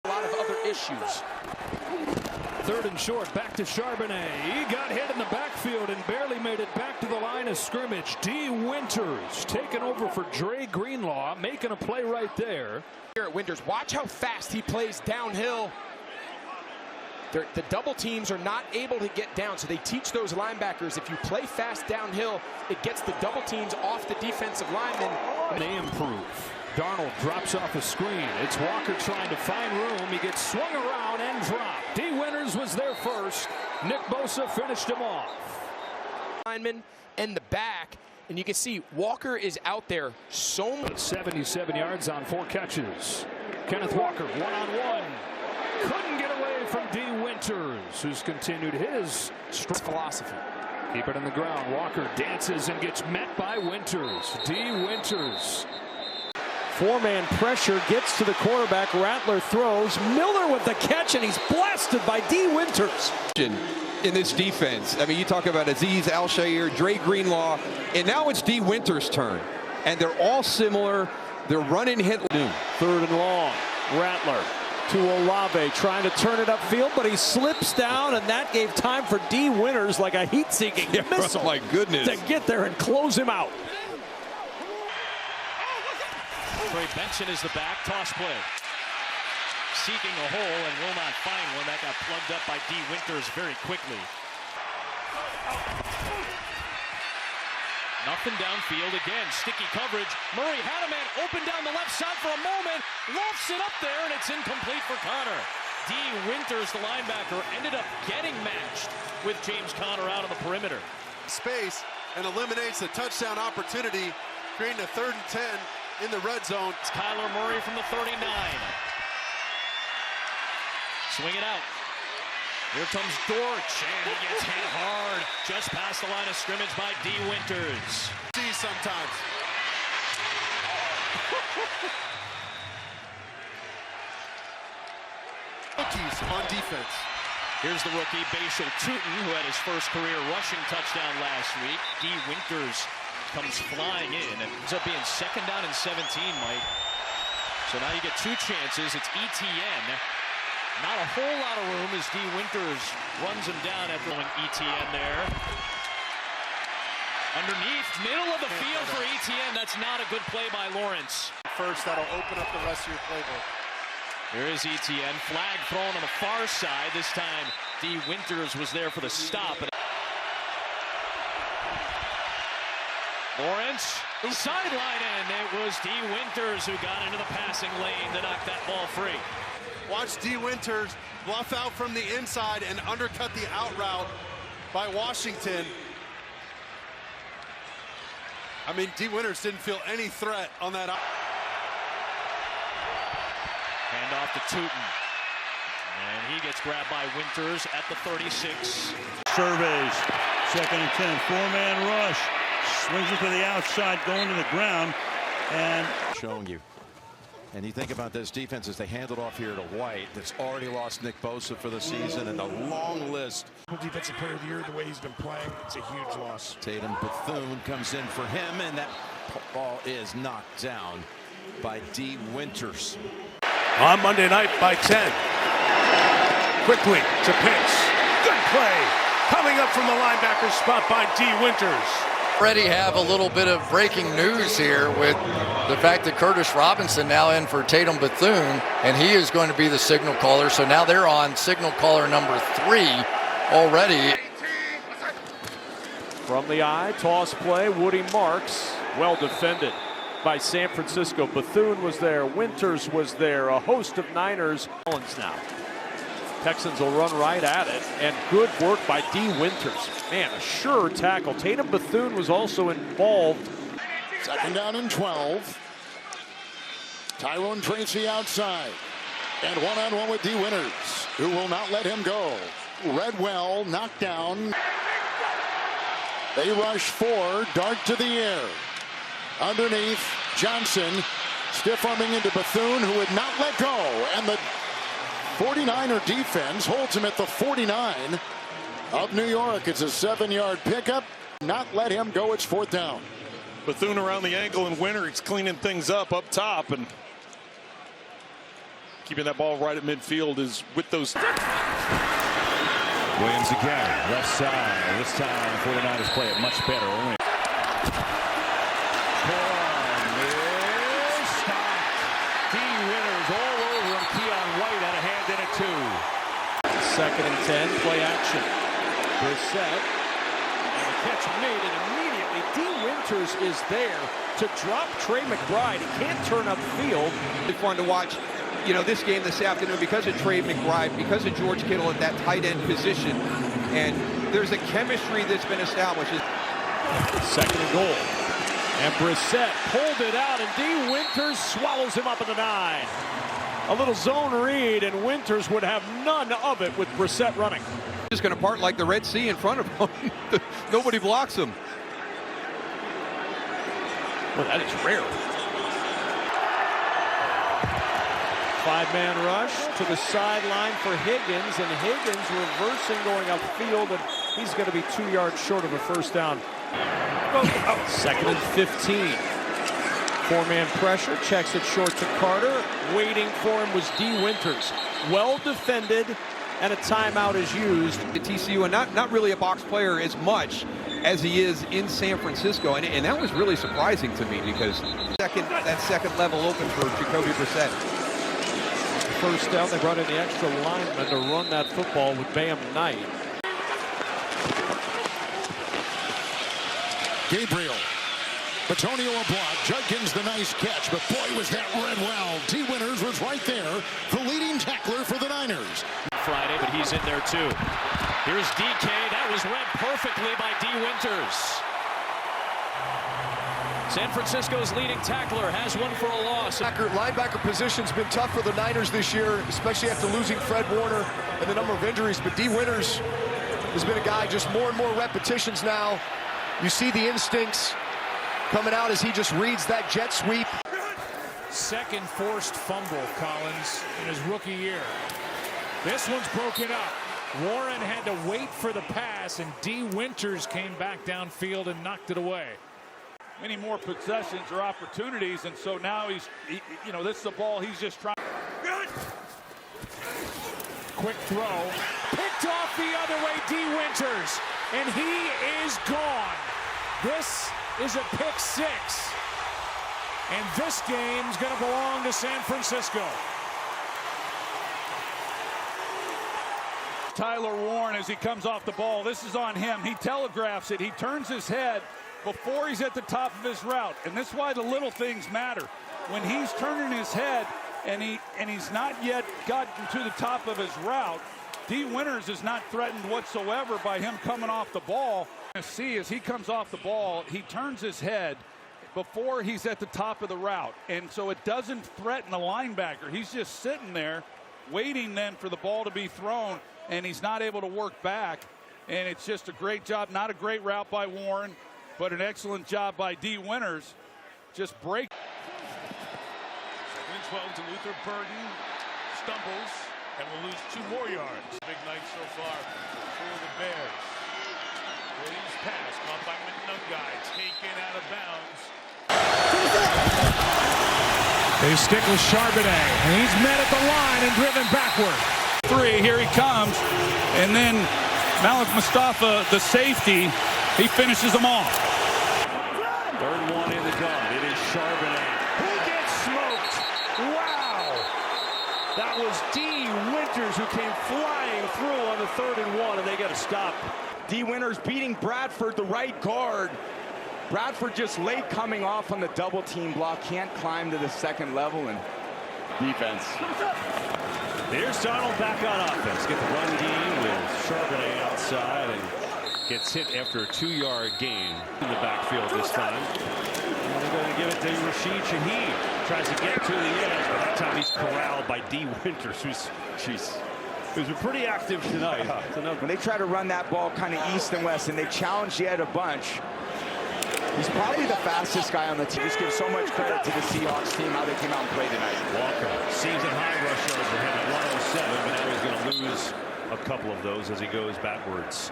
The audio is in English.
A lot of other issues. Third and short, back to Charbonnet. He got hit in the backfield and barely made it back to the line of scrimmage. D. Winters taking over for Dre Greenlaw, making a play right there. Here at Winters, watch how fast he plays downhill. The double teams are not able to get down, so they teach those linebackers, if you play fast downhill, it gets the double teams off the defensive linemen. They improve. Darnold drops off a screen. It's Walker trying to find room. He gets swung around and dropped. D. Winters was there first. Nick Bosa finished him off. Lineman and the back, and you can see Walker is out there so much. 77 yards on 4 catches. Kenneth Walker, one-on-one. Couldn't get away from D. Winters, who's continued his philosophy. Keep it on the ground. Walker dances and gets met by Winters. D. Winters. Four-man pressure gets to the quarterback. Rattler throws. Miller with the catch, and he's blasted by D. Winters. In this defense, I mean, you talk about Azeez Al-Shaair, Dre Greenlaw, and now it's D. Winters' turn. And they're all similar. They're running hit. Third and long. Rattler to Olave, trying to turn it upfield, but he slips down, and that gave time for D. Winters, like a heat-seeking missile. Oh my goodness. To get there and close him out. Trey Benson is the back, toss play. Seeking a hole and will not find one. That got plugged up by D. Winters very quickly. Nothing downfield again. Sticky coverage. Murray had a man open down the left side for a moment. Lofts it up there, and it's incomplete for Connor. D. Winters, the linebacker, ended up getting matched with James Conner out on the perimeter. Space and eliminates a touchdown opportunity, creating a 3rd and 10 in the red zone. It's Kyler Murray from the 39. Swing it out. Here comes Dortch, and he gets hit hard just past the line of scrimmage by D. Winters. See sometimes. Rookies on defense. Here's the rookie, Bashal Tootin, who had his first career rushing touchdown last week. D. Winters comes flying in. It ends up being 2nd down and 17, Mike. So now you get 2 chances. It's ETN. Not a whole lot of room as D. Winters runs him down after going ETN there. Underneath, middle of the field for ETN. That's not a good play by Lawrence. First, that'll open up the rest of your playbook. Here is ETN. Flag thrown on the far side. This time, D. Winters was there for the stop. Lawrence, sideline end. It was D. Winters who got into the passing lane to knock that ball free. Watch D. Winters bluff out from the inside and undercut the out route by Washington. I mean, D. Winters didn't feel any threat on that. Hand off to Tootin. And he gets grabbed by Winters at the 36. Surveys, 2nd and 10, 4-man rush. Swings it to the outside, going to the ground, and showing you. And you think about this defense as they hand it off here to White, that's already lost Nick Bosa for the season, and a long list. Defensive player of the year, the way he's been playing, it's a huge loss. Tatum Bethune comes in for him, and that ball is knocked down by D. Winters. On Monday night by 10. Quickly to Pitts. Good play. Coming up from the linebacker spot by D. Winters. Already have a little bit of breaking news here with the fact that Curtis Robinson now in for Tatum Bethune, and he is going to be the signal caller. So now they're on signal caller number 3 already. From the eye, toss play, Woody Marks, well defended by San Francisco. Bethune was there, Winters was there, a host of Niners. Now, Texans will run right at it, and good work by D. Winters. Man, a sure tackle. Tatum Bethune was also involved. 2nd down and 12. Tyrone Tracy outside. And one-on-one with D. Winters, who will not let him go. Redwell knocked down. They rush 4, dart to the air. Underneath, Johnson stiff-arming into Bethune, who would not let go. And the 49er defense holds him at the 49 of New York. It's a 7-yard pickup. Not let him go. It's 4th down. Bethune around the ankle, and Winters cleaning things up top, and keeping that ball right at midfield is with those. Williams again, left side. This time, 49ers play it much better. Only D-Winters all over him. Keon White had a hand in it too. 2nd and 10, play action. Brissett, And the catch made, and immediately D-Winters is there to drop Trey McBride. He can't turn upfield. It's fun to watch, you know, this game this afternoon because of Trey McBride, because of George Kittle at that tight end position. And there's a chemistry that's been established. 2nd and goal. And Brissett pulled it out, and D-Winters swallows him up at the 9. A little zone read, and Winters would have none of it with Brissett running. Just going to part like the Red Sea in front of him. Nobody blocks him. Well, that is rare. 5-man rush to the sideline for Higgins, and Higgins reversing going upfield, and he's going to be 2 yards short of a first down. 2nd and 15. 4-man pressure, checks it short to Carter. Waiting for him was D-Winters. Well defended, and a timeout is used. At TCU, and not really a box player as much as he is in San Francisco, and that was really surprising to me because that second level open for Jacoby Brissett. First down, they brought in the extra lineman to run that football with Bam Knight. Gabriel. Batonio a block. Judkins the nice catch, but boy was that read well. D-Winters was right there, the leading tackler for the Niners. Friday, but he's in there too. Here's DK. That was read perfectly by D-Winters. San Francisco's leading tackler has one for a loss. Linebacker position's been tough for the Niners this year, especially after losing Fred Warner and the number of injuries. But D-Winters has been a guy, just more and more repetitions now. You see the instincts coming out as he just reads that jet sweep. Second forced fumble, Collins, in his rookie year. This one's broken up. Warren had to wait for the pass, and D-Winters came back downfield and knocked it away. Many more possessions or opportunities, and so now this is the ball he's just trying. Quick throw, picked off the other way, D-Winters, and he is gone. This is a pick 6, and this game's going to belong to San Francisco. Tyler Warren, as he comes off the ball, this is on him. He telegraphs it. He turns his head before he's at the top of his route, and that's why the little things matter. When he's turning his head and he's not yet gotten to the top of his route, D-Winters is not threatened whatsoever by him coming off the ball. See, as he comes off the ball, he turns his head before he's at the top of the route, and so it doesn't threaten the linebacker. He's just sitting there waiting then for the ball to be thrown, and he's not able to work back. And it's just a great job. Not a great route by Warren, but an excellent job by D-Winters. Just break. 2nd and 12 to Luther Burden. Stumbles and will lose 2 more yards. Big night so far for the Bears. Williams pass, caught by Munungai, taken out of bounds. They stick with Charbonnet, and he's met at the line and driven backward. 3, here he comes, and then Malik Mustafa, the safety, he finishes them off. 3rd and 1 in the gun. It is Charbonnet. Who gets smoked? Wow! That was D-Winters who came flying through on the 3rd and 1, and they got to stop. D-Winters beating Bradford, the right guard. Bradford just late coming off on the double team block, can't climb to the 2nd level, and defense. Here's Donald back on offense. Get the run D with Charbonnet outside, and gets hit after a 2-yard gain in the backfield this time. And they're going to give it to Rashid Shaheed. Tries to get to the edge, but that time he's corralled by D-Winters, who's been pretty active tonight. When they try to run that ball kind of east and west, and they challenge yet a bunch, he's probably the fastest guy on the team. Just give so much credit to the Seahawks team, how they came out and played tonight. Walker, season high rush yards for him at 107, but now he's going to lose a couple of those as he goes backwards.